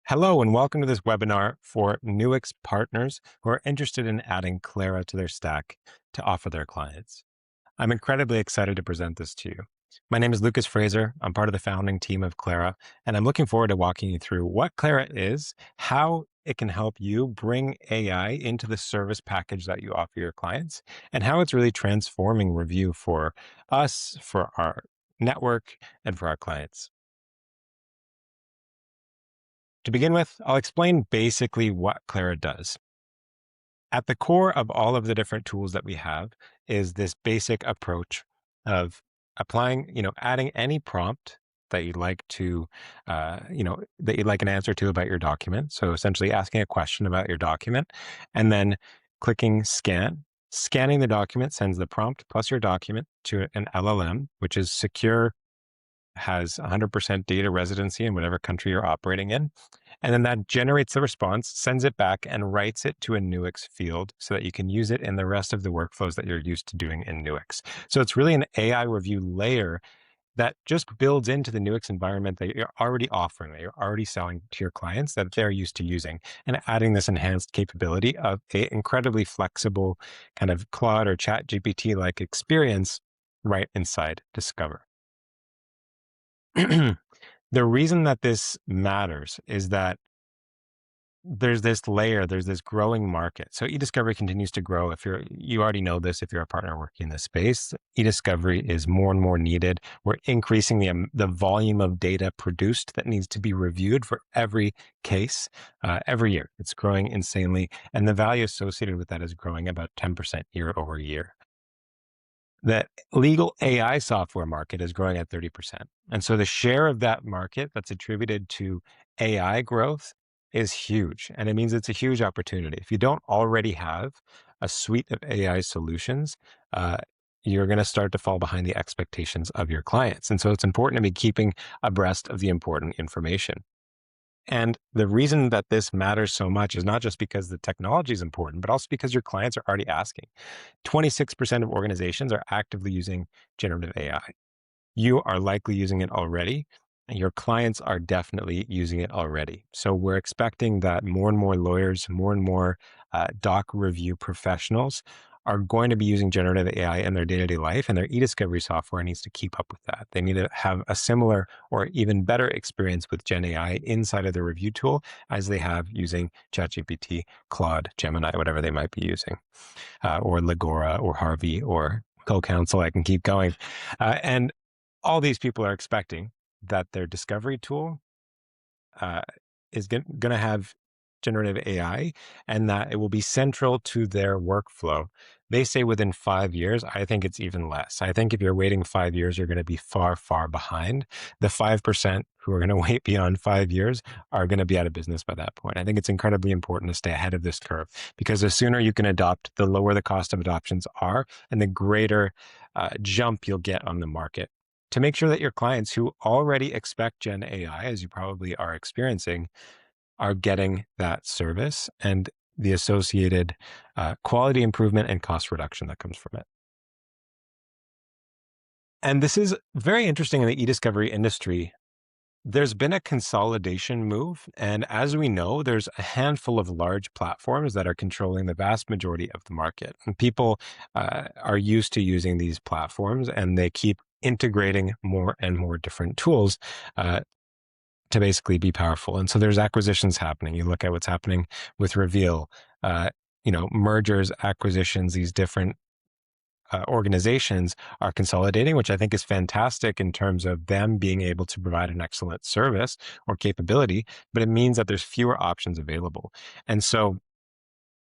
Hello and welcome to this webinar for Nuix partners who are interested in adding Clara to their stack to offer their clients. I'm incredibly excited to present this to you. My name is Lucas Fraser. I'm part of the founding team of Clara, and I'm looking forward to walking you through what Clara is, how it can help you bring AI into the service package that you offer your clients, and how it's really transforming review for us, for our network, and for our clients. To begin with, I'll explain basically what Clara does. At the core of all of the different tools that we have is this basic approach of applying, adding any prompt that you'd like to, that you'd like an answer to about your document. So essentially asking a question about your document and then clicking scan. Scanning the document sends the prompt plus your document to an LLM, which is secure, has 100% data residency in whatever country you're operating in. And then that generates the response, sends it back, and writes it to a Nuix field so that you can use it in the rest of the workflows that you're used to doing in Nuix. So it's really an AI review layer that just builds into the Nuix environment that you're already offering, that you're already selling to your clients, that they're used to using, and adding this enhanced capability of an incredibly flexible kind of Claude or Chat GPT-like experience right inside Discover. The reason that this matters is that there's this layer, there's this growing market. So e-discovery continues to grow. You already know this, if you're a partner working in this space, e-discovery is more and more needed. We're increasing the volume of data produced that needs to be reviewed for every case every year. It's growing insanely. And the value associated with that is growing about 10% year over year. The legal AI software market is growing at 30%. And so the share of that market that's attributed to AI growth is huge. And it means it's a huge opportunity. If you don't already have a suite of AI solutions, you're going to start to fall behind the expectations of your clients. And so it's important to be keeping abreast of the important information. And the reason that this matters so much is not just because the technology is important, but also because your clients are already asking. 26% of organizations are actively using generative AI. You are likely using it already, and your clients are definitely using it already. So we're expecting that more and more lawyers, more and more doc review professionals are going to be using generative AI in their day-to-day life, and their e-discovery software needs to keep up with that. They need to have a similar or even better experience with Gen AI inside of their review tool as they have using ChatGPT, Claude, Gemini, whatever they might be using, or Legora, or Harvey, or CoCounsel. I can keep going. And all these people are expecting that their discovery tool is going to have generative AI and that it will be central to their workflow. They say within 5 years. I think it's even less. I think if you're waiting 5 years, you're going to be far, far behind. The 5% who are going to wait beyond 5 years are going to be out of business by that point. I think it's incredibly important to stay ahead of this curve because the sooner you can adopt, the lower the cost of adoptions are and the greater jump you'll get on the market. To make sure that your clients who already expect Gen AI, as you probably are experiencing, are getting that service and the associated quality improvement and cost reduction that comes from it. And this is very interesting in the e-discovery industry. There's been a consolidation move. And as we know, there's a handful of large platforms that are controlling the vast majority of the market. And people are used to using these platforms and they keep integrating more and more different tools to basically be powerful. And so there's acquisitions happening. You look at what's happening with Reveal, mergers, acquisitions, these different organizations are consolidating, which I think is fantastic in terms of them being able to provide an excellent service or capability, but it means that there's fewer options available. And so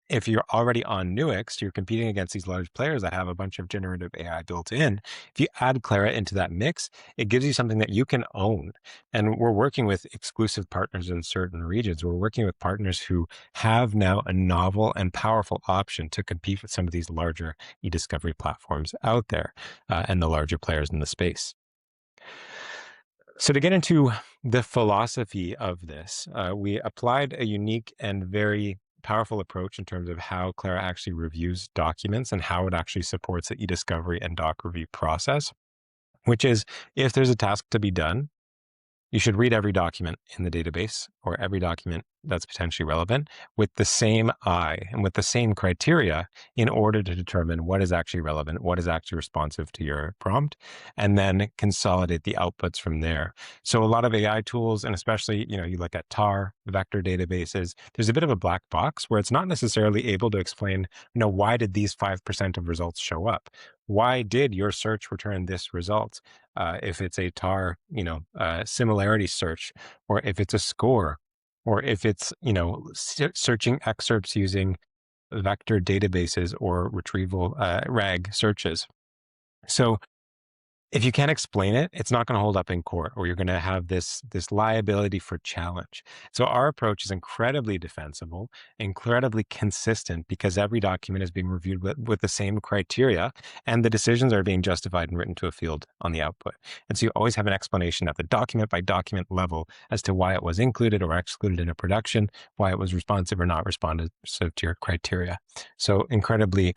if you're already on Nuix, you're competing against these large players that have a bunch of generative AI built in. If you add Clara into that mix, it gives you something that you can own. And we're working with exclusive partners in certain regions. We're working with partners who have now a novel and powerful option to compete with some of these larger e-discovery platforms out there and the larger players in the space. So to get into the philosophy of this, we applied a unique and very powerful approach in terms of how Clara actually reviews documents and how it actually supports the e-discovery and doc review process, which is if there's a task to be done, You should read every document in the database or every document that's potentially relevant with the same eye and with the same criteria in order to determine what is actually relevant, what is actually responsive to your prompt, and then consolidate the outputs from there. So a lot of AI tools, and especially, you look at tar, vector databases, there's a bit of a black box where it's not necessarily able to explain, why did these 5% of results show up? Why did your search return this result? If it's a tar, similarity search, or if it's a score, or if it's, searching excerpts using vector databases or retrieval RAG searches. So if you can't explain it, it's not going to hold up in court, or you're going to have this liability for challenge. So our approach is incredibly defensible, incredibly consistent, because every document is being reviewed with the same criteria, and the decisions are being justified and written to a field on the output. And so you always have an explanation at the document by document level as to why it was included or excluded in a production, why it was responsive or not responsive to your criteria. So incredibly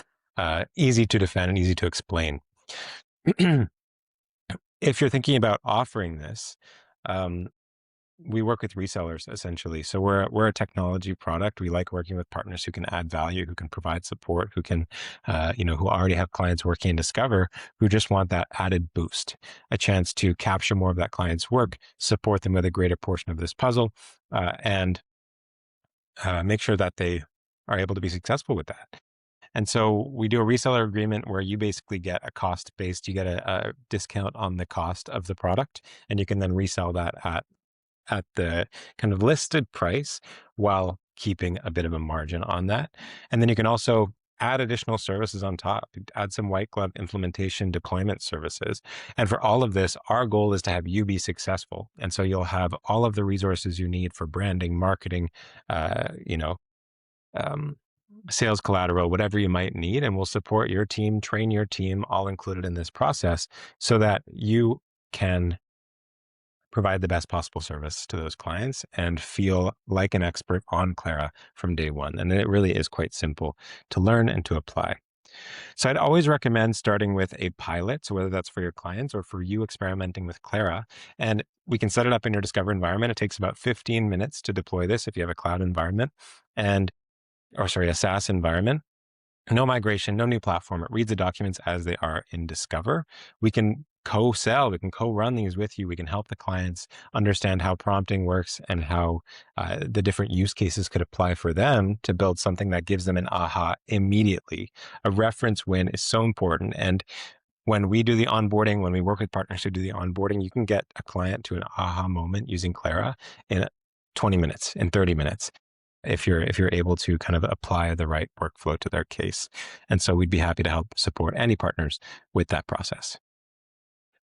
easy to defend and easy to explain. If you're thinking about offering this, we work with resellers essentially. So we're a technology product. We like working with partners who can add value, who can provide support, who can, who already have clients working in Discover, who just want that added boost, a chance to capture more of that client's work, support them with a greater portion of this puzzle, and make sure that they are able to be successful with that. And so we do a reseller agreement where you basically get a cost based, you get a discount on the cost of the product, and you can then resell that at the kind of listed price while keeping a bit of a margin on that. And then you can also add additional services on top, add some white glove implementation deployment services. And for all of this, our goal is to have you be successful. And so you'll have all of the resources you need for branding, marketing, um, sales collateral, whatever you might need, and we'll support your team, train your team, all included in this process, so that you can provide the best possible service to those clients and feel like an expert on Clara from day one. And it really is quite simple to learn and to apply. So I'd always recommend starting with a pilot. So whether that's for your clients or for you experimenting with Clara, and we can set it up in your Discover environment. It takes about 15 minutes to deploy this if you have a cloud environment, a SaaS environment. No migration, no new platform. It reads the documents as they are in Discover. We can co-sell, we can co-run these with you. We can help the clients understand how prompting works and how the different use cases could apply for them to build something that gives them an aha immediately. A reference win is so important. And when we do the onboarding, when we work with partners who do the onboarding, you can get a client to an aha moment using Clara in 20 minutes, in 30 minutes. If you're able to kind of apply the right workflow to their case. And so we'd be happy to help support any partners with that process.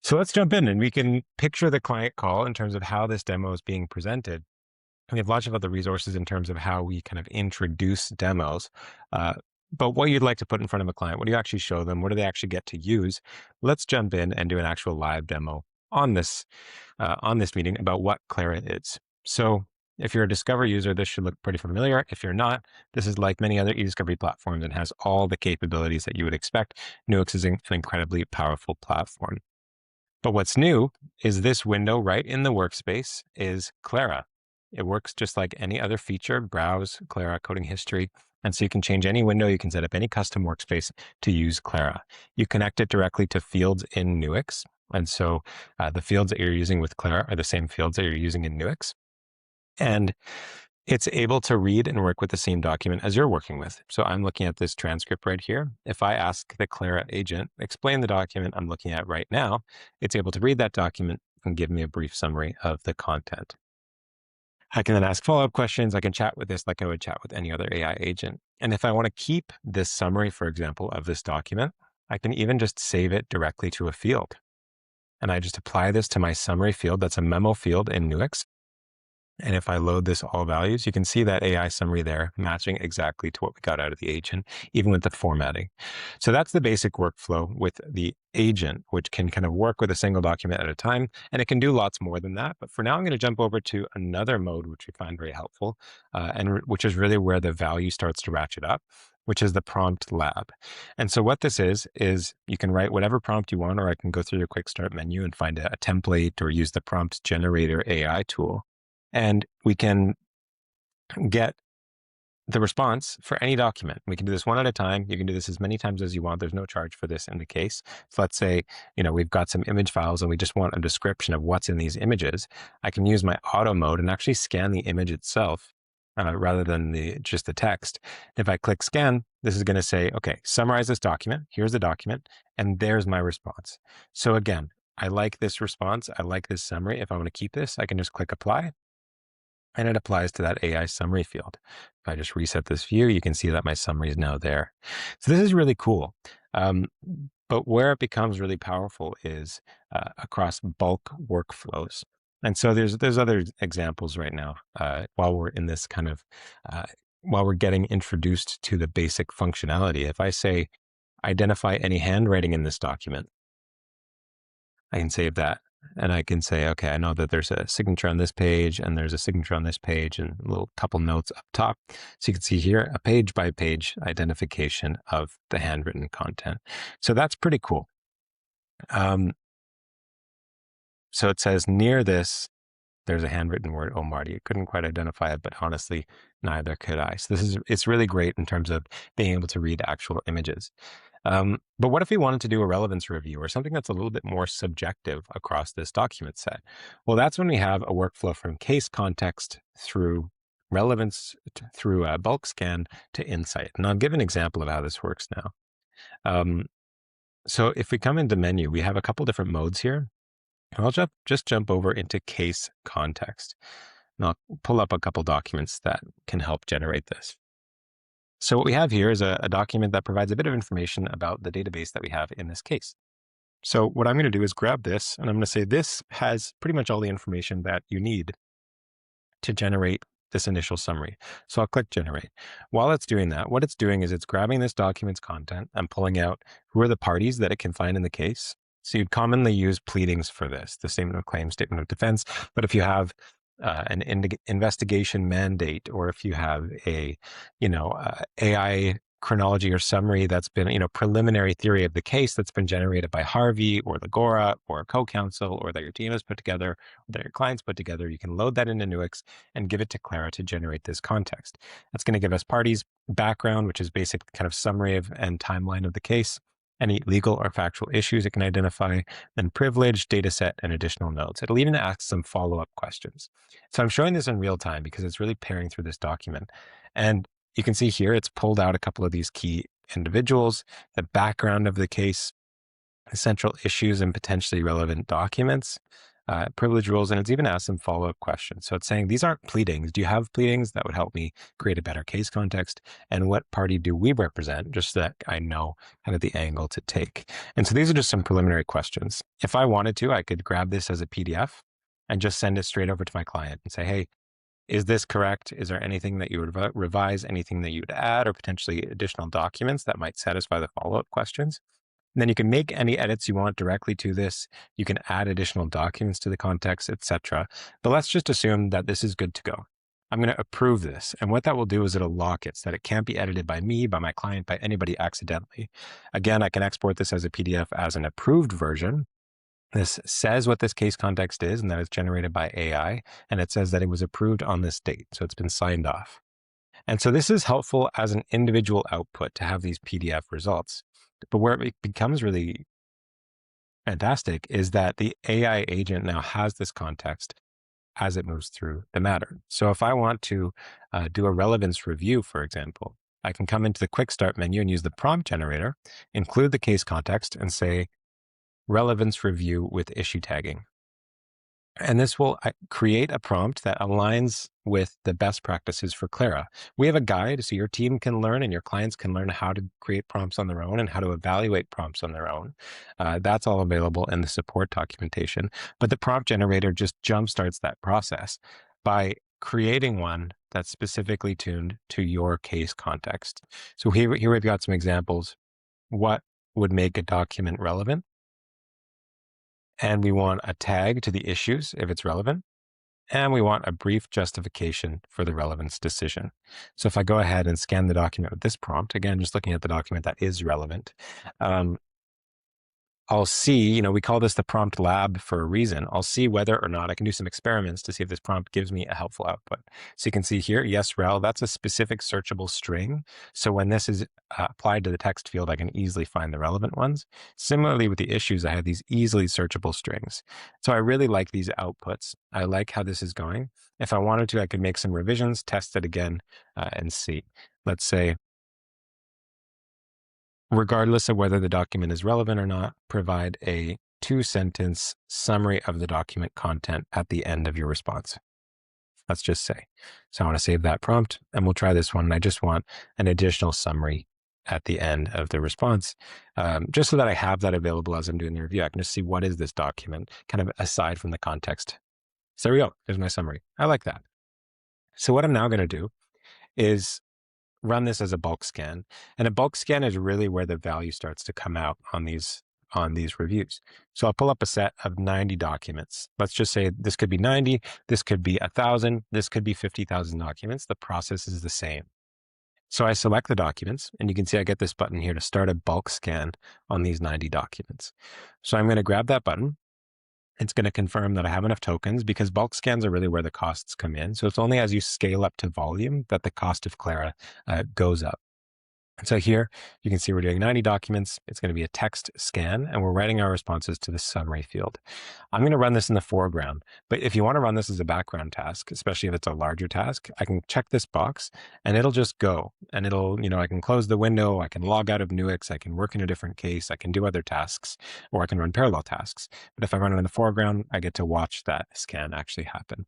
So let's jump in and we can picture the client call in terms of how this demo is being presented. We have lots of other resources in terms of how we kind of introduce demos. But what you'd like to put in front of a client, what do you actually show them? What do they actually get to use? Let's jump in and do an actual live demo on this meeting about what Clara is. So if you're a Discover user, this should look pretty familiar. If you're not, this is like many other e-discovery platforms and has all the capabilities that you would expect. Nuix is an incredibly powerful platform. But what's new is this window right in the workspace is Clara. It works just like any other feature, browse, Clara, coding history. And so you can change any window, you can set up any custom workspace to use Clara. You connect it directly to fields in Nuix. And so the fields that you're using with Clara are the same fields that you're using in Nuix. And it's able to read and work with the same document as you're working with. So I'm looking at this transcript right here. If I ask the Clara agent, explain the document I'm looking at right now, it's able to read that document and give me a brief summary of the content. I can then ask follow-up questions. I can chat with this like I would chat with any other AI agent. And if I want to keep this summary, for example, of this document, I can even just save it directly to a field. And I just apply this to my summary field. That's a memo field in Nuix. And if I load this all values, you can see that AI summary there matching exactly to what we got out of the agent, even with the formatting. So that's the basic workflow with the agent, which can kind of work with a single document at a time. And it can do lots more than that. But for now, I'm going to jump over to another mode, which we find very helpful, and which is really where the value starts to ratchet up. which is the prompt lab. And so what this is you can write whatever prompt you want, or I can go through your quick start menu and find a template or use the prompt generator AI tool. And we can get the response for any document. We can do this one at a time. You can do this as many times as you want. There's no charge for this in the case. So let's say, we've got some image files and we just want a description of what's in these images. I can use my auto mode and actually scan the image itself rather than just the text. If I click scan, this is going to say, okay, summarize this document. Here's the document, and there's my response. So again, I like this response. I like this summary. If I want to keep this, I can just click apply, and it applies to that AI summary field. If I just reset this view, you can see that my summary is now there. So this is really cool. But where it becomes really powerful is across bulk workflows. And so there's other examples right now while we're in this kind of, while we're getting introduced to the basic functionality. If I say, identify any handwriting in this document, I can save that. And I can say, okay, I know that there's a signature on this page and there's a signature on this page and a little couple notes up top. So you can see here a page by page identification of the handwritten content. So that's pretty cool. So it says near this, there's a handwritten word, oh, Marty. I couldn't quite identify it, but honestly, neither could I. So it's really great in terms of being able to read actual images. But what if we wanted to do a relevance review or something that's a little bit more subjective across this document set? Well, that's when we have a workflow from case context through relevance through a bulk scan to insight. And I'll give an example of how this works now. So if we come into menu, we have a couple different modes here. I'll just jump over into case context. And I'll pull up a couple documents that can help generate this. So what we have here is a document that provides a bit of information about the database that we have in this case. So what I'm going to do is grab this, and I'm going to say this has pretty much all the information that you need to generate this initial summary. So I'll click generate. While it's doing that, what it's doing is it's grabbing this document's content and pulling out who are the parties that it can find in the case. So you'd commonly use pleadings for this, the statement of claim, statement of defense. But if you have an investigation mandate, or if you have a, AI chronology or summary that's been, preliminary theory of the case that's been generated by Harvey or Legora or a co-counsel, or that your team has put together, or that your clients put together, you can load that into Nuix and give it to Clara to generate this context. That's going to give us parties background, which is basic kind of summary of and timeline of the case, any legal or factual issues it can identify, then privilege, data set, and additional notes. It'll even ask some follow-up questions. So I'm showing this in real time because it's really pairing through this document. And you can see here, it's pulled out a couple of these key individuals, the background of the case, essential issues and potentially relevant documents, privilege rules, and it's even asked some follow-up questions. So it's saying, these aren't pleadings. Do you have pleadings that would help me create a better case context? And what party do we represent? Just so that I know kind of the angle to take. And so these are just some preliminary questions. If I wanted to, I could grab this as a PDF and just send it straight over to my client and say, hey, is this correct? Is there anything that you would revise, anything that you would add, or potentially additional documents that might satisfy the follow-up questions? And then you can make any edits you want directly to this. You can add additional documents to the context, etc. But let's just assume that this is good to go. I'm going to approve this. And what that will do is it'll lock it so that it can't be edited by me, by my client, by anybody accidentally. Again, I can export this as a PDF as an approved version. This says what this case context is and that it's generated by AI. And it says that it was approved on this date. So it's been signed off. And so this is helpful as an individual output to have these PDF results. But where it becomes really fantastic is that the AI agent now has this context as it moves through the matter. So if I want to do a relevance review, for example, I can come into the quick start menu and use the prompt generator, include the case context, and say relevance review with issue tagging. And this will create a prompt that aligns with the best practices for Clara. We have a guide so your team can learn and your clients can learn how to create prompts on their own and how to evaluate prompts on their own. That's all available in the support documentation. But the prompt generator just jumpstarts that process by creating one that's specifically tuned to your case context. So here we've got some examples. What would make a document relevant? And we want a tag to the issues if it's relevant. And we want a brief justification for the relevance decision. So if I go ahead and scan the document with this prompt, again, just looking at the document that is relevant, I'll see, we call this the prompt lab for a reason. I'll see whether or not I can do some experiments to see if this prompt gives me a helpful output. So you can see here, yes, rel, that's a specific searchable string. So when this is applied to the text field, I can easily find the relevant ones. Similarly with the issues, I have these easily searchable strings. So I really like these outputs. I like how this is going. If I wanted to, I could make some revisions, test it again, and see. Let's say, regardless of whether the document is relevant or not, provide a 2-sentence summary of the document content at the end of your response. Let's just say. So I want to save that prompt and we'll try this one. And I just want an additional summary at the end of the response, just so that I have that available as I'm doing the review. I can just see what is this document kind of aside from the context. So there we go. There's my summary. I like that. So what I'm now going to do is run this as a bulk scan. And a bulk scan is really where the value starts to come out on these reviews. So I'll pull up a set of 90 documents. Let's just say this could be 90, this could be 1,000, this could be 50,000 documents. The process is the same. So I select the documents and you can see I get this button here to start a bulk scan on these 90 documents. So I'm going to grab that button. It's going to confirm that I have enough tokens because bulk scans are really where the costs come in. So it's only as you scale up to volume that the cost of Clara goes up. And so here you can see we're doing 90 documents. It's going to be a text scan and we're writing our responses to the summary field. I'm going to run this in the foreground, but if you want to run this as a background task, especially if it's a larger task, I can check this box and it'll just go and it'll, I can close the window. I can log out of Nuix. I can work in a different case. I can do other tasks or I can run parallel tasks. But if I run it in the foreground, I get to watch that scan actually happen.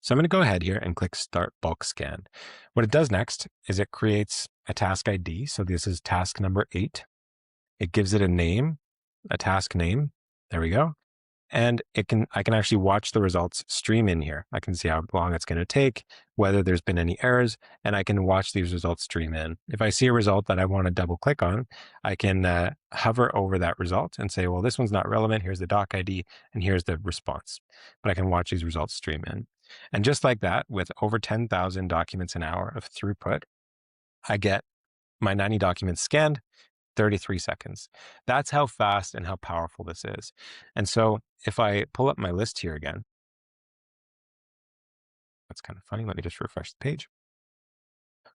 So I'm going to go ahead here and click Start Bulk Scan. What it does next is it creates a task ID. So this is task number 8. It gives it a name, a task name. There we go. And I can actually watch the results stream in here. I can see how long it's going to take, whether there's been any errors, and I can watch these results stream in. If I see a result that I want to double click on, I can hover over that result and say, well, this one's not relevant. Here's the doc ID and here's the response. But I can watch these results stream in. And just like that, with over 10,000 documents an hour of throughput, I get my 90 documents scanned, 33 seconds. That's how fast and how powerful this is. And so if I pull up my list here again, that's kind of funny. Let me just refresh the page.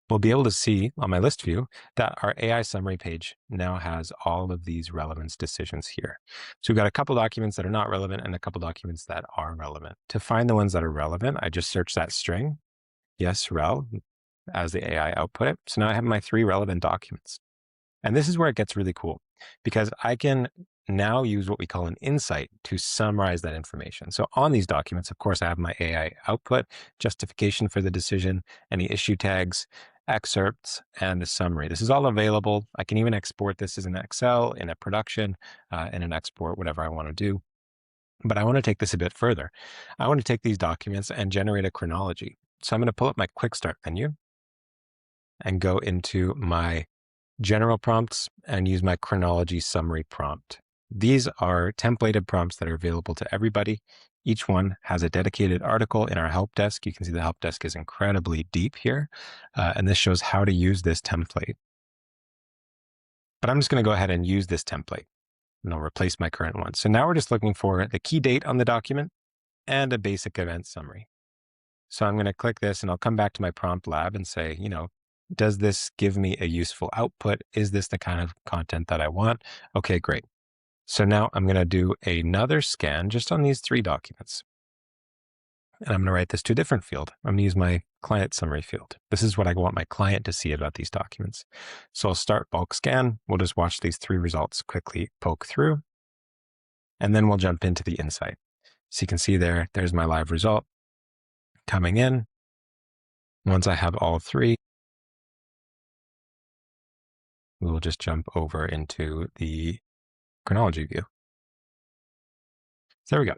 We'll be able to see on my list view that our AI summary page now has all of these relevance decisions here. So we've got a couple documents that are not relevant and a couple documents that are relevant. To find the ones that are relevant, I just search that string, yes, rel, as the AI output. So now I have my 3 relevant documents. And this is where it gets really cool because I can now use what we call an insight to summarize that information. So on these documents, of course, I have my AI output, justification for the decision, any issue tags, excerpts, and the summary. This is all available. I can even export this as an Excel, in a production, in an export, whatever I want to do. But I want to take this a bit further. I want to take these documents and generate a chronology. So I'm going to pull up my quick start menu and go into my general prompts and use my chronology summary prompt. These are templated prompts that are available to everybody. Each one has a dedicated article in our help desk. You can see the help desk is incredibly deep here. And this shows how to use this template. But I'm just going to go ahead and use this template and I'll replace my current one. So now we're just looking for the key date on the document and a basic event summary. So I'm going to click this and I'll come back to my prompt lab and say, does this give me a useful output? Is this the kind of content that I want? Okay, great. So now I'm going to do another scan just on these 3 documents. And I'm going to write this to a different field. I'm going to use my client summary field. This is what I want my client to see about these documents. So I'll start bulk scan. We'll just watch these 3 results quickly poke through. And then we'll jump into the insight. So you can see there's my live result coming in. Once I have all 3, we will just jump over into the chronology view. So there we go.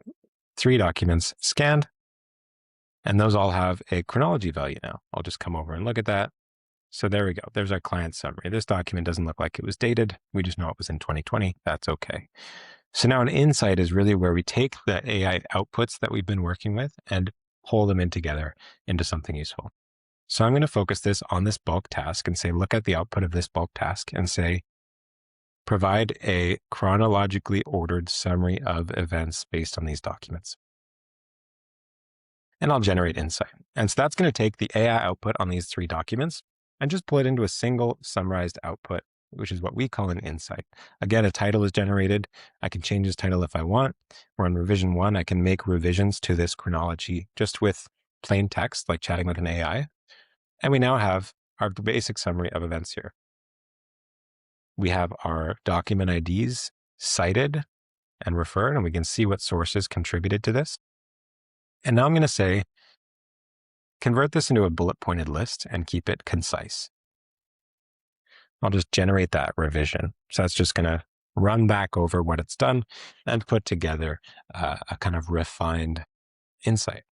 3 documents scanned, and those all have a chronology value now. I'll just come over and look at that. So there we go. There's our client summary. This document doesn't look like it was dated. We just know it was in 2020. That's okay. So now an insight is really where we take the AI outputs that we've been working with and pull them in together into something useful. So I'm going to focus this on this bulk task and say, look at the output of this bulk task and say, provide a chronologically ordered summary of events based on these documents. And I'll generate insight. And so that's going to take the AI output on these 3 documents and just pull it into a single summarized output, which is what we call an insight. Again, a title is generated. I can change this title if I want. We're on revision 1. I can make revisions to this chronology just with plain text, like chatting with an AI. And we now have our basic summary of events here. We have our document IDs cited and referred, and we can see what sources contributed to this. And now I'm going to say, convert this into a bullet pointed list and keep it concise. I'll just generate that revision. So that's just going to run back over what it's done and put together a kind of refined insight.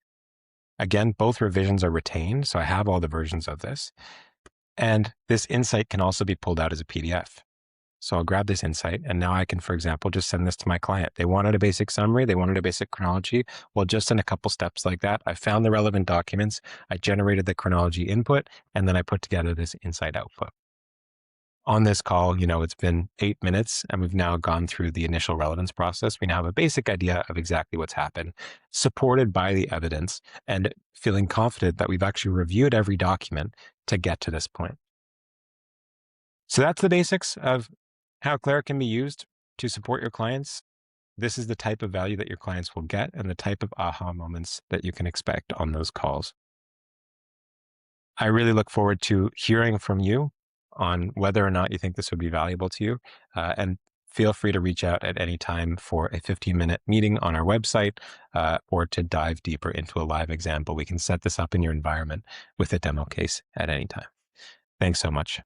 Again, both revisions are retained, so I have all the versions of this. And this insight can also be pulled out as a PDF. So I'll grab this insight, and now I can, for example, just send this to my client. They wanted a basic summary. They wanted a basic chronology. Well, just in a couple steps like that, I found the relevant documents. I generated the chronology input, and then I put together this insight output. On this call, it's been 8 minutes, and we've now gone through the initial relevance process. We now have a basic idea of exactly what's happened, supported by the evidence, and feeling confident that we've actually reviewed every document to get to this point. So that's the basics of how Claira can be used to support your clients. This is the type of value that your clients will get and the type of aha moments that you can expect on those calls. I really look forward to hearing from you on whether or not you think this would be valuable to you. And feel free to reach out at any time for a 15-minute meeting on our website or to dive deeper into a live example. We can set this up in your environment with a demo case at any time. Thanks so much.